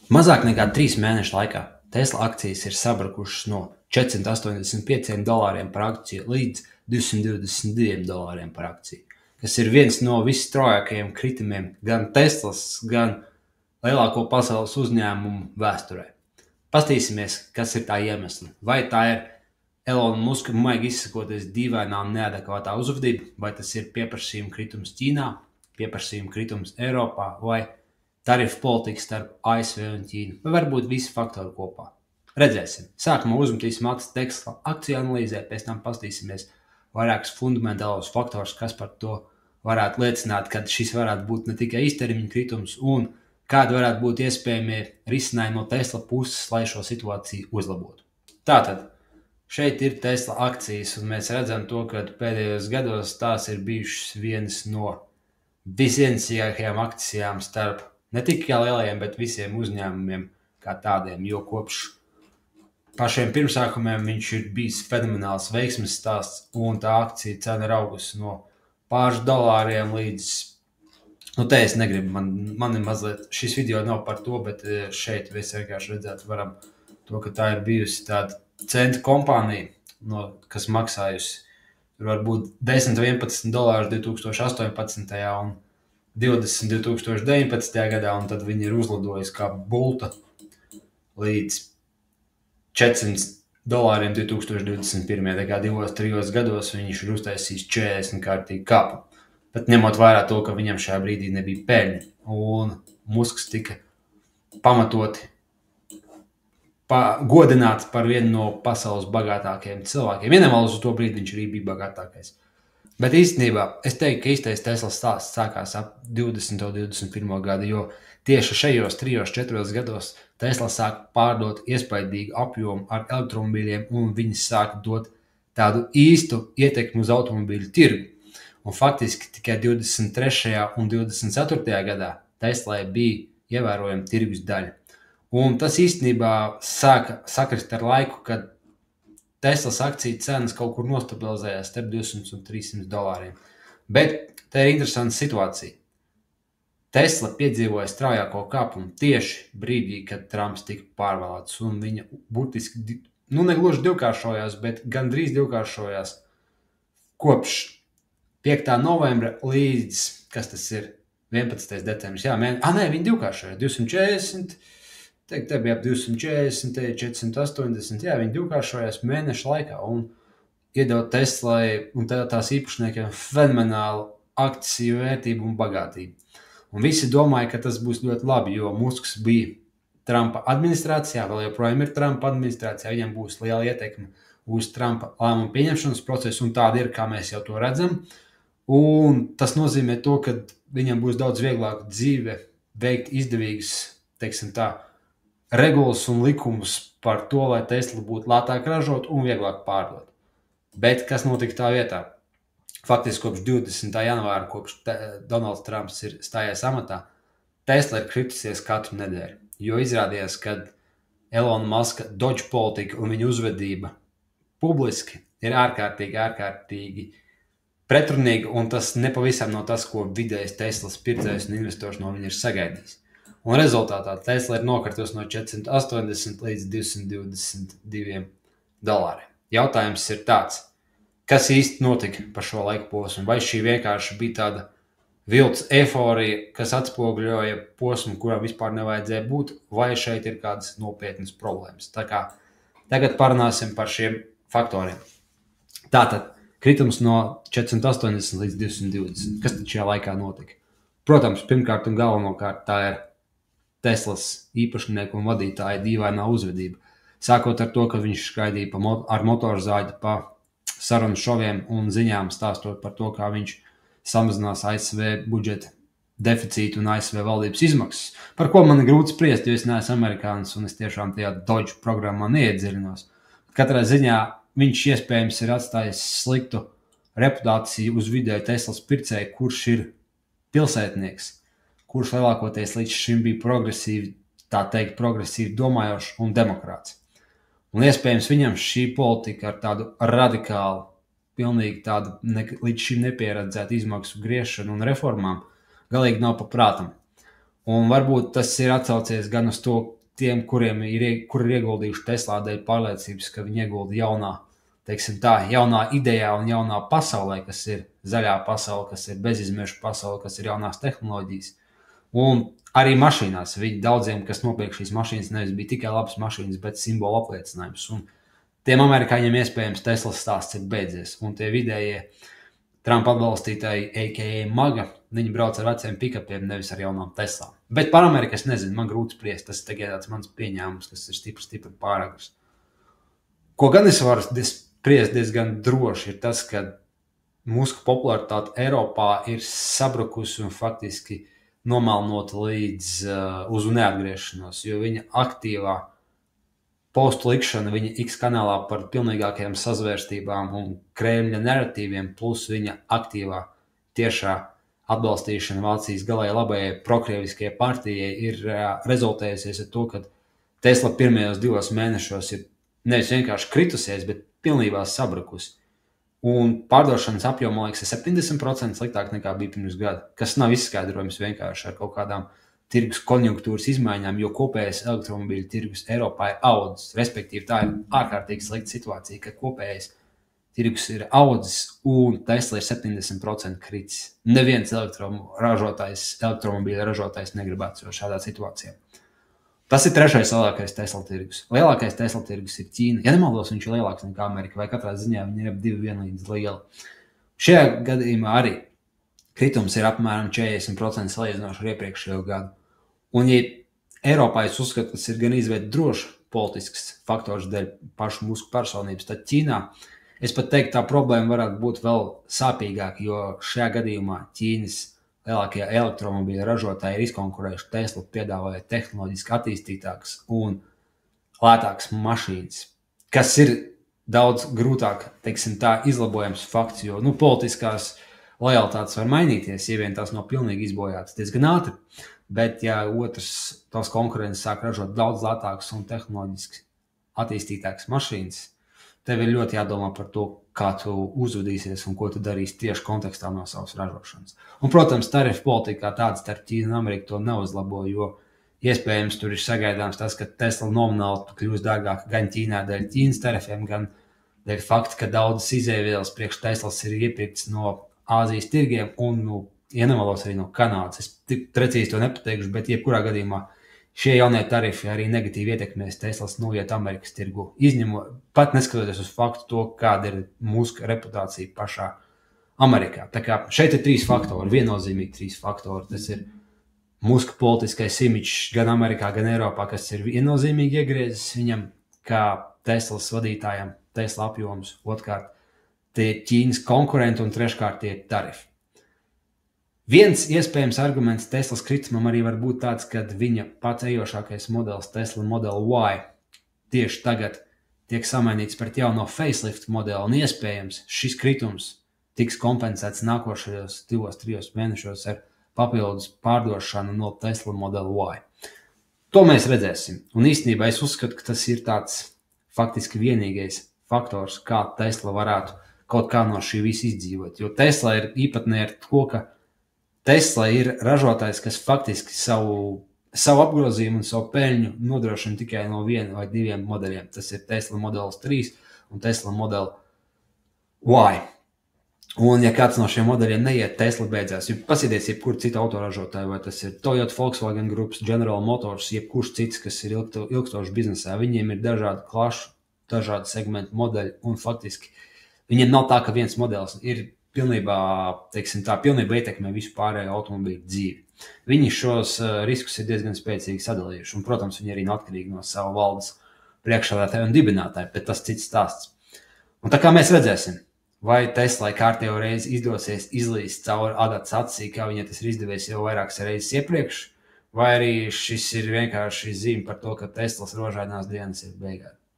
Mazāk nekā 3 mēnešu laikā Tesla akcijas ir sabrukušas no $485 par akciju līdz $222 par akciju, kas ir viens no visstraujākajiem kritumiem gan Teslas, gan lielāko pasaules uzņēmumu vēsturē. Pastīsimies, kas ir tā iemesli. Vai tā ir Elona Muska, maigi izsakoties, dīvainā un neadekvātā uzvedība, vai tas ir pieprasījuma kritums Ķīnā, pieprasījuma kritums Eiropā, vai tarifu politika starp ASV un Ķīnu, vai varbūt visi faktori kopā. Redzēsim. Sākumā uzmetīsim acis Tesla akciju analīzē, pēc tam pastīsimies vairākus fundamentālos faktorus, kas par to varētu liecināt, ka šis varētu būt ne tikai īstermiņa kritums un kādi varētu būt iespējamie risinājumi no Tesla puses, lai šo situāciju uzlabotu. Tātad, šeit ir Tesla akcijas, un mēs redzam to, ka pēdējos gados tās ir bijušas vienas no visiencīgākajām akcijām starp ne tikai lielajiem, bet visiem uzņēmumiem kā tādiem, jo kopš pašiem pirmsākumiem viņš ir bijis fenomenāls veiksmes stāsts, un tā akcija cena ir augusi no pāris dolāriem līdz, te es negribu, man ir mazliet, šis video nav par to, bet šeit mēs vienkārši redzētu varam to, ka tā ir bijusi tāda centra kompānija, kas maksājusi varbūt $10–11 2018. Un 20 2019. gadā, un tad viņi ir uzlidojusi kā bulta līdz $400 2021. Tā kā 2–3 gados viņš ir uztaisījis 40 kārtīgi kāpu. Bet ņemot vērā to, ka viņam šajā brīdī nebija peļņa, un Musks tika pamatoti godināts par vienu no pasaules bagātākajiem cilvēkiem. Vienamēr uz to brīdi viņš arī bija bagātākais. Bet īstenībā es teiktu, ka īstais Tesla stāsts sākās ap 20. un 21. gadu, jo tieši šajos 3–4 gados Tesla sāka pārdot iespaidīgu apjomu ar elektromobīļiem, un viņi sāka dot tādu īstu ietekmi uz automobīļu tirgu. Un faktiski tikai 23. un 24. gadā Teslai bija ievērojama tirgus daļa. Un tas īstenībā sāka sakrist ar laiku, kad Teslas akciju cenas kaut kur nostabilizējās starp $200 un $300. Bet tā ir interesanta situācija. Tesla piedzīvoja straujāko kāpumu tieši brīdī, kad Trumps tika pārvēlēts, un viņa burtiski, negluži divkāršojās, bet gandrīz divkāršojās kopš 5. novembra līdz, kas tas ir, 11. decembris. Viņi divkāršoja, 240, te bija ap 240, 480, viņi divkāršojās mēnešu laikā un iedeva Teslai un tās īpašniekiem fenomenālu akciju vērtību un bagātību. Un visi domāja, ka tas būs ļoti labi, jo Musks bija Trumpa administrācijā, vēl joprojām ir Trumpa administrācijā, viņam būs liela ietekme uz Trumpa lēmumu pieņemšanas procesu, un tāda ir, kā mēs jau to redzam. Un tas nozīmē to, ka viņam būs daudz vieglāk dzīve veikt izdevīgas, teiksim tā, regulas un likumus par to, lai Tesla būtu lētāk ražot un vieglāk pārdot. Bet kas notika tā vietā? Faktiski kopš 20. janvāra, kopš Donalds Trumps ir stājies amatā, Tesla ir kritusies katru nedēļu, jo izrādījās, ka Elona Muska dodge politika un viņa uzvedība publiski ir ārkārtīgi pretrunīga, un tas nepavisam nav tas, ko vidējais Teslas pircējs un investors no viņa ir sagaidījis. Un rezultātā Tesla ir nokritusi no 480 līdz $222. Jautājums ir tāds, kas īsti notika par šo laiku posmu? Vai šī vienkārši bija tāda viltus eiforija, kas atspoguļoja posmu, kurā vispār nevajadzēja būt, vai šeit ir kādas nopietnas problēmas? Tā kā tagad parunāsim par šiem faktoriem. Tātad, kritums no 480 līdz 220. Kas tad šajā laikā notika? Protams, pirmkārt un galvenokārt tā ir Teslas īpašnieku un vadītāja dīvainā uzvedība. Sākot ar to, ka viņš skraidīja ar motorzāģi pa sarunu šoviem un ziņām stāstot par to, kā viņš samazinās ASV budžeta deficītu un ASV valdības izmaksas, par ko man ir grūti spriest, jo es neesmu amerikānis un es tiešām tajā Dodge programmā neiedziļinos. Katrā ziņā viņš iespējams ir atstājis sliktu reputāciju uz vidēju Teslas pircēju, kurš ir pilsētnieks, kurš lielākoties līdz šim bija progresīvi domājošs un demokrāts. Un iespējams viņam šī politika ar tādu radikālu, pilnīgi tādu līdz šim nepieredzētu izmaksu griešanu un reformām galīgi nav paprātam. Un varbūt tas ir atsaucies gan uz to, tiem, kuri ir ieguldījuši Teslā dēļ pārliecības, ka viņi iegulda jaunā idejā un jaunā pasaulē, kas ir zaļā pasaule, kas ir bezizmešu pasaule, kas ir jaunās tehnoloģijas. Un arī mašīnās. Daudziem, kas nopirka šīs mašīnas, nevis bija tikai labas mašīnas, bet simbolu apliecinājums. Un tiem amerikāņiem iespējams Teslas stāsts ir beidzies. Un tie vidējie Trumpa atbalstītāji, a.k.a. MAGA, viņi brauc ar veciem pikapiem, nevis ar jaunām Teslām. Bet par Ameriku es nezinu, man grūti spriest. Tas ir tāds mans pieņēmums, kas ir stipri pāragrs. Ko gan es varu spriest diezgan droši, ir tas, ka mūsu popularitāte Eiropā ir sabrukusi un faktiski nomalnota līdz uz neatgriešanos, jo viņa aktīvā postu likšana viņa X kanālā par pilnīgākajām sazvērstībām un Kremļa narratīviem, plus viņa aktīvā tiešā atbalstīšana Vācijas galēji labajai prokrieviskajai partijai ir rezultējusies ar to, ka Tesla pirmajos 2 mēnešos ir nevis vienkārši kritusies, bet pilnībā sabrukusi. Un pārdošanas apjoma, man liekas, ir 70% sliktāk nekā bija pirms gada, kas nav izskaidrojams vienkārši ar kaut kādām tirgus konjunktūras izmaiņām, jo kopējais elektromobīļu tirgus Eiropā ir audzis. Respektīvi, tā ir ārkārtīgi slikta situācija, ka kopējais tirgus ir audzis un Tesla ir 70% kritis. Neviens elektromobīļu ražotājs negribētu šādā situācijā. Tas ir trešais lielākais Tesla tirgus. Lielākais Tesla tirgus ir Ķīna. Ja nemaldos, viņš ir lielāks nekā Amerika, vai katrā ziņā viņi ir ap 2 vienlīdz lieli. Šajā gadījumā arī kritums ir apmēram 40% salīdzinoši ar iepriekšējo gadu. Un, ja Eiropā es uzskatu, tas ir gan izveid drošs politisks faktors dēļ pašu mūsu personības, tad Ķīnā es pat teiktu, tā problēma varētu būt vēl sāpīgāka, jo šajā gadījumā Ķīnas lielākie elektromobīļu ražotāji ir izkonkurējuši Teslu, piedāvājot tehnoloģiski attīstītākas un lētākas mašīnas, kas ir daudz grūtāk, izlabojams fakts, jo politiskās lojalitātes var mainīties, ja vien tās nav pilnīgi izbojātas diezgan ātri, bet ja otrs tās konkurences sāk ražot daudz lētākas un tehnoloģiski attīstītākas mašīnas, tev ir ļoti jādomā par to, kā tu uzvedīsies un ko tu darīsi tieši kontekstā no savas ražošanas. Un, protams, tarifu politika tāda starp Ķīnu un Ameriku to neuzlabo, jo iespējams tur ir sagaidāms tas, ka Tesla nomināli kļūs dārgāka gan Ķīnā dēļ Ķīnas tarifiem, gan dēļ fakta, ka daudzas izēvielas priekš Teslas ir iepirktas no Āzijas tirgiem un, ja nemaldos, arī no Kanādas. Es tik precīzi to nepateikšu, bet jebkurā gadījumā šie jaunie tarifi arī negatīvi ietekmēs Teslas noiet Amerikas tirgu. Izņemot, pat neskatoties uz faktu to, kāda ir mūsu reputācija pašā Amerikā. Tā kā šeit ir 3 faktori, viennozīmīgi 3 faktori. Tas ir mūsu politiskais imidžs gan Amerikā, gan Eiropā, kas ir viennozīmīgi iegriezis viņam kā Teslas vadītājam, Tesla apjoms, otrkārt, tie ir Ķīnas konkurenti un treškārt tie ir tarifi. Viens iespējams arguments Teslas kritumam arī var būt tāds, ka viņa pats ejošākais modelis Tesla Model Y tieši tagad tiek samainīts pret jauno facelift modeli, un iespējams šis kritums tiks kompensēts nākošajos 2-3 mēnešos ar papildus pārdošanu no Tesla Model Y. To mēs redzēsim, un īstenībā es uzskatu, ka tas ir tāds faktiski vienīgais faktors, kā Tesla varētu kaut kā no šī visa izdzīvot, jo Tesla ir īpatnē ar to, ka Tesla ir ražotājs, kas faktiski savu apgrozījumu un savu peļņu nodrošina tikai no 1 vai 2 modeļiem. Tas ir Tesla Model 3 un Tesla Model Y. Un ja kāds no šiem modeļiem neiet, Tesla beidzās. Pasieties jebkur citu autoražotāju, vai tas ir Toyota, Volkswagen grupas, General Motors, jebkurš cits, kas ir ilgstoši biznesā. Viņiem ir dažādi klašu, dažādi segmentu modeļi, un faktiski viņiem nav tā, ka viens modelis ir pilnībā ietekmē visu pārējo automobīļu dzīvi. Viņi šos riskus ir diezgan spēcīgi sadalījuši, un, protams, viņi arī nav atkarīgi no sava valdes priekšsēdētāja un dibinātāja, bet tas cits stāsts. Un tā kā mēs redzēsim, vai Teslai kārtējo reizi izdosies izlīst cauri adatas acī, kā viņai tas ir izdevies jau vairākas reizes iepriekš, vai arī šis ir vienkārši zīme par to, ka Teslas rožainās dienas ir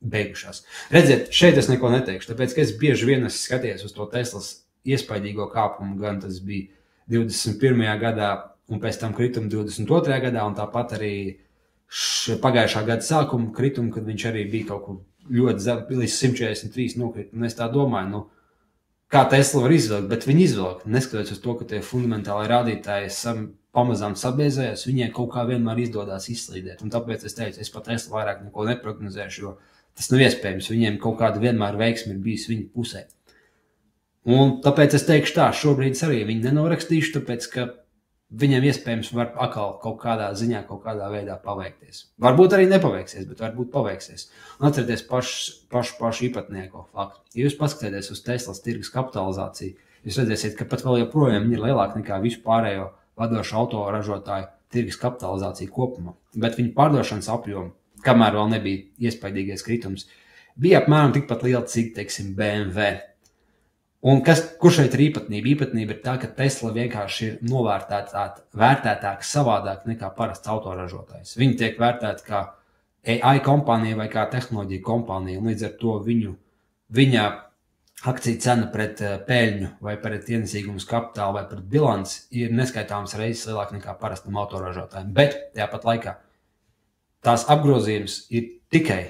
beigušās. Redziet, šeit es neko neteikšu, tāpēc, ka es bieži vien skaties uz to Teslas iespaidīgo kāpumu, gan tas bija 21. gadā un pēc tam kritumu 22. gadā, un tāpat arī pagājušā gada sākuma kritumu, kad viņš arī bija kaut kur ļoti zem, līdz 143 nokrit. Un es tā domāju, kā Tesla var izvilkt, bet viņi izvilkt. Neskatoties uz to, ka tie fundamentāli rādītāji pamazām sabiezējas, viņiem kaut kā vienmēr izdodas izslīdēt. Un tāpēc es teicu, es pat Tesla vairāk neko neprognozēšu, jo tas nav iespējams. Viņiem kaut kāda vienmēr veiksme ir bijusi viņu pusē. Un tāpēc es teikšu tā, šobrīd arī viņi nenorakstīšu, tāpēc, ka viņiem iespējams var atkal kaut kādā ziņā, kaut kādā veidā paveikties. Varbūt arī nepaveiksies, bet varbūt paveiksies. Un atcerieties pašu īpatnieku faktu. Ja jūs paskatieties uz Teslas tirgus kapitalizāciju, jūs redzēsiet, ka pat vēl joprojām ir lielāka nekā visu pārējo vadošo autoražotāju tirgus kapitalizāciju kopumā. Bet viņu pārdošanas apjomu, kamēr vēl nebija iespaidīgais kritums, bija apmēram tikpat liela, cik, teiksim, BMW. Un kur šeit ir īpatnība? Īpatnība ir tā, ka Tesla vienkārši ir vērtētāka savādāk nekā parasts autoražotājs. Viņi tiek vērtēti kā AI kompānija vai kā tehnoloģija kompānija, un līdz ar to viņa akciju cena pret peļņu vai pret ienesīgumus kapitālu vai pret bilanci ir neskaitāmas reizes lielāka nekā parastam autoražotājiem. Bet tāpat laikā tās apgrozījums ir tikai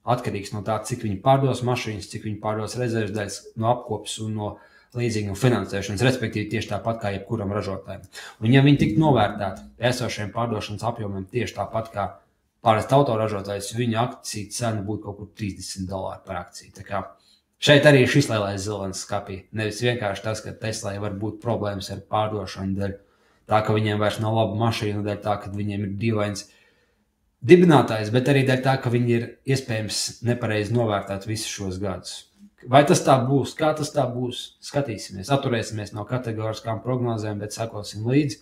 atkarīgs no tā, cik viņi pārdos mašīnas, cik viņi pārdos rezerves daļas no apkopes un no līzinga un finansēšanas, respektīvi tieši tāpat kā jebkuram ražotājiem. Un ja viņi tiktu novērtēti esošiem pārdošanas apjomiem tieši tāpat kā parasti autoražotājs, viņa akciju cena būtu kaut kur $30 par akciju. Tā kā šeit arī šis lielais zilens skapī. Nevis vienkārši tas, ka Teslai var būt problēmas ar pārdošanu dēļ tā, ka viņiem vairs nav laba mašīna, dēļ tā, ka viņiem ir dīvains dibinātājs, bet arī dēļ tā, ka viņi ir iespējams nepareizi novērtēt visus šos gadus. Vai tas tā būs? Kā tas tā būs? Skatīsimies, atturēsimies no kategoriskām prognozēm, bet sekosim līdzi,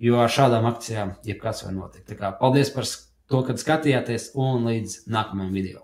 jo ar šādām akcijām jebkas var notikt. Tā kā paldies par to, kad skatījāties un līdz nākamajam video.